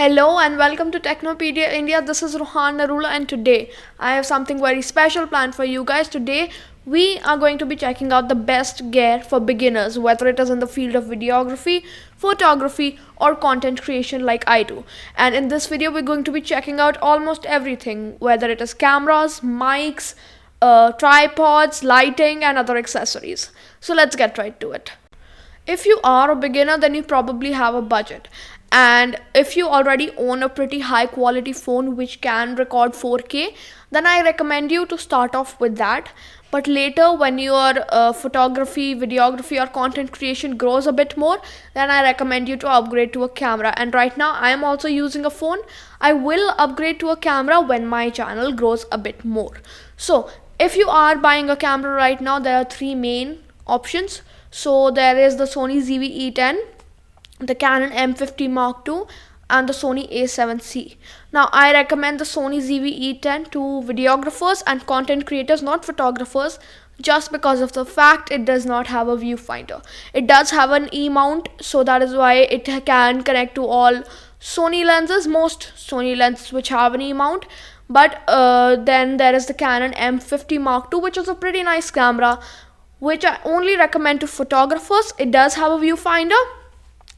Hello and welcome to Technopedia India. This is Rohan Narula and today I have something very special planned for you guys. Today we are going to be checking out the best gear for beginners, whether it is in the field of videography, photography or content creation like I do. And in this video we're going to be checking out almost everything, whether it is cameras, mics, tripods, lighting and other accessories. So let's get right to it. If you are a beginner, then you probably have a budget. And if you already own a pretty high quality phone which can record 4K, then I recommend you to start off with that. But later, when your photography, videography, or content creation grows a bit more, then I recommend you to upgrade to a camera. And right now, I am also using a phone. I will upgrade to a camera when my channel grows a bit more. So, if you are buying a camera right now, there are three main options. So there is the Sony ZV-E10, the Canon M50 Mark II and the Sony A7C. Now I recommend the Sony ZV-E10 to videographers and content creators, not photographers, just because of the fact it does not have a viewfinder. It does have an E-mount, so that is why it can connect to all Sony lenses, most Sony lenses which have an E-mount. But then there is the Canon M50 Mark II, which is a pretty nice camera, which I only recommend to photographers. It does have a viewfinder,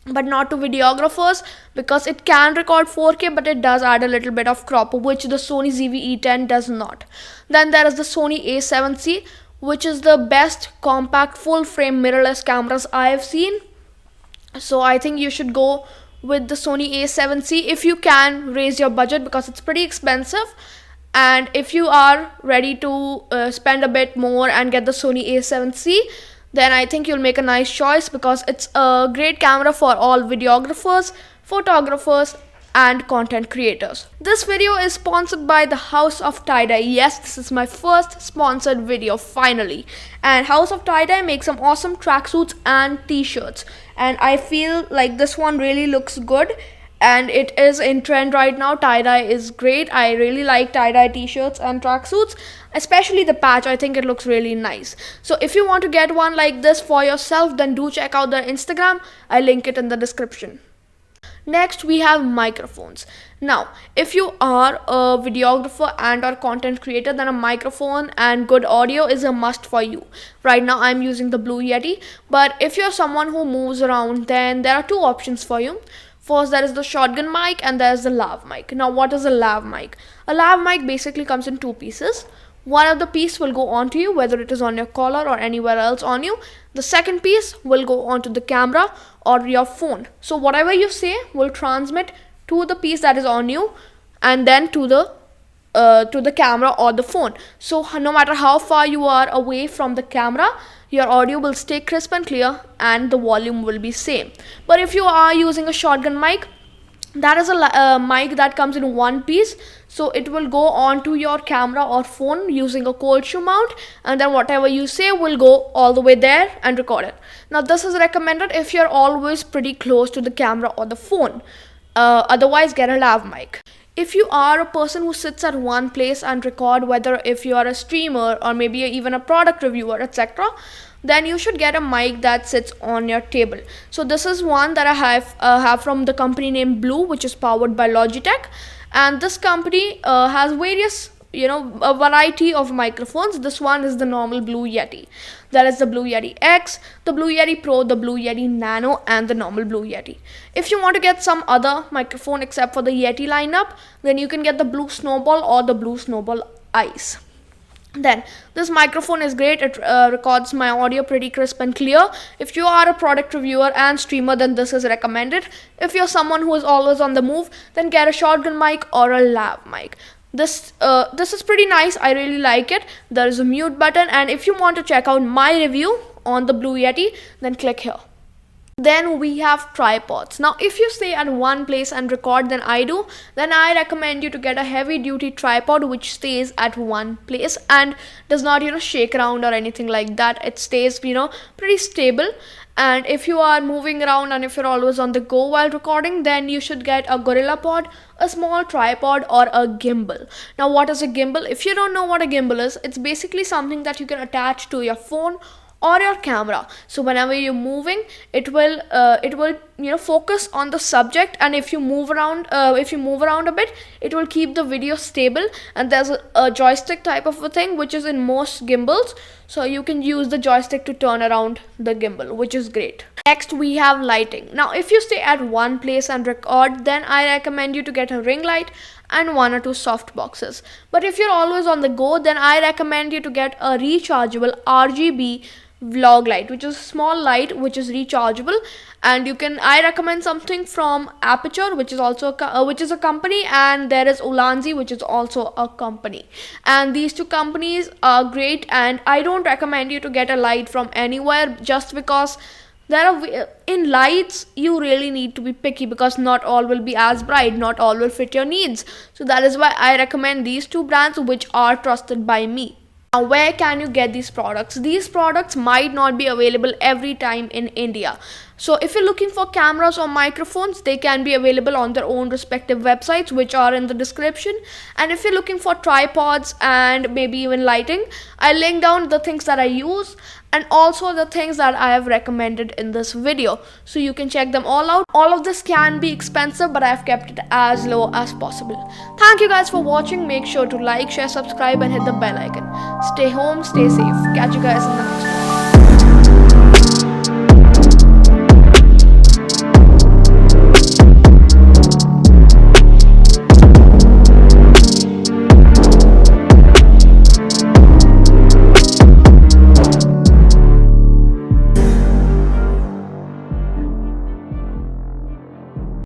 but not to videographers because it can record 4K, but it does add a little bit of crop, which the Sony ZV-E10 does not. Then there is the Sony A7C, which is the best compact full-frame mirrorless cameras I have seen. So I think you should go with the Sony A7C if you can raise your budget, because it's pretty expensive. And if you are ready to spend a bit more and get the Sony A7C, then I think you'll make a nice choice because it's a great camera for all videographers, photographers and content creators. This video is sponsored by the House of Tie-Dye. Yes, this is my first sponsored video finally. And House of Tie-Dye makes some awesome tracksuits and t-shirts. And I feel like this one really looks good. And it is in trend right now. Tie-dye is great. I really like tie-dye t-shirts and tracksuits, especially the patch. I think it looks really nice. So if you want to get one like this for yourself, then do check out their Instagram. I link it in the description. Next, we have microphones. Now, if you are a videographer and or content creator, then a microphone and good audio is a must for you. Right now, I'm using the Blue Yeti. But if you're someone who moves around, then there are two options for you. First, there is the shotgun mic and there is the lav mic. Now, what is a lav mic? A lav mic basically comes in two pieces. One of the piece will go onto you, whether it is on your collar or anywhere else on you. The second piece will go onto the camera or your phone. So whatever you say will transmit to the piece that is on you and then to the camera or the phone. So no matter how far you are away from the camera, your audio will stay crisp and clear and the volume will be same. But if you are using a shotgun mic, that is a mic that comes in one piece, so it will go onto your camera or phone using a cold shoe mount, and then whatever you say will go all the way there and record it. Now this is recommended if you're always pretty close to the camera or the phone. Otherwise, get a lav mic. If you are a person who sits at one place and record, whether if you are a streamer or maybe even a product reviewer, etc., then you should get a mic that sits on your table. So this is one that I have from the company named Blue, which is powered by Logitech, and this company has various, a variety of microphones. This one is the normal Blue Yeti. There is the Blue Yeti X, the Blue Yeti Pro, the Blue Yeti Nano and the normal Blue Yeti. If you want to get some other microphone except for the Yeti lineup, then you can get the Blue Snowball or the Blue Snowball Ice. Then this microphone is great. It records my audio pretty crisp and clear. If you are a product reviewer and streamer, then this is recommended. If you're someone who is always on the move, then get a shotgun mic or a lav mic. This is pretty nice. I really like it. There is a mute button, and if you want to check out my review on the Blue Yeti, then click here. Then we have tripods. Now if you stay at one place and record, then I recommend you to get a heavy duty tripod which stays at one place and does not shake around or anything like that. It stays pretty stable. And if you are moving around and if you're always on the go while recording, then you should get a GorillaPod, a small tripod or a gimbal. Now what is a gimbal? If you don't know what a gimbal is, it's basically something that you can attach to your phone or your camera. So whenever you're moving, it will focus on the subject, and if you move around a bit, it will keep the video stable. And there's a joystick type of a thing which is in most gimbals, so you can use the joystick to turn around the gimbal, which is great. Next we have lighting. Now if you stay at one place and record, then I recommend you to get a ring light and one or two soft boxes. But if you're always on the go, then I recommend you to get a rechargeable RGB vlog light, which is a small light which is rechargeable. And I recommend something from Aperture, which is also a company, and there is Ulanzi, which is also a company. And these two companies are great, and I don't recommend you to get a light from anywhere, just because in lights you really need to be picky, because not all will be as bright, not all will fit your needs. So that is why I recommend these two brands, which are trusted by me. Now, where can you get these products? These products might not be available every time in India. So if you're looking for cameras or microphones, they can be available on their own respective websites, which are in the description. And if you're looking for tripods and maybe even lighting, I'll link down the things that I use and also the things that I have recommended in this video, so you can check them all out. All of this can be expensive, but I've kept it as low as possible. Thank you guys for watching. Make sure to like, share, subscribe and hit the bell icon. Stay home, stay safe. Catch you guys in the next one.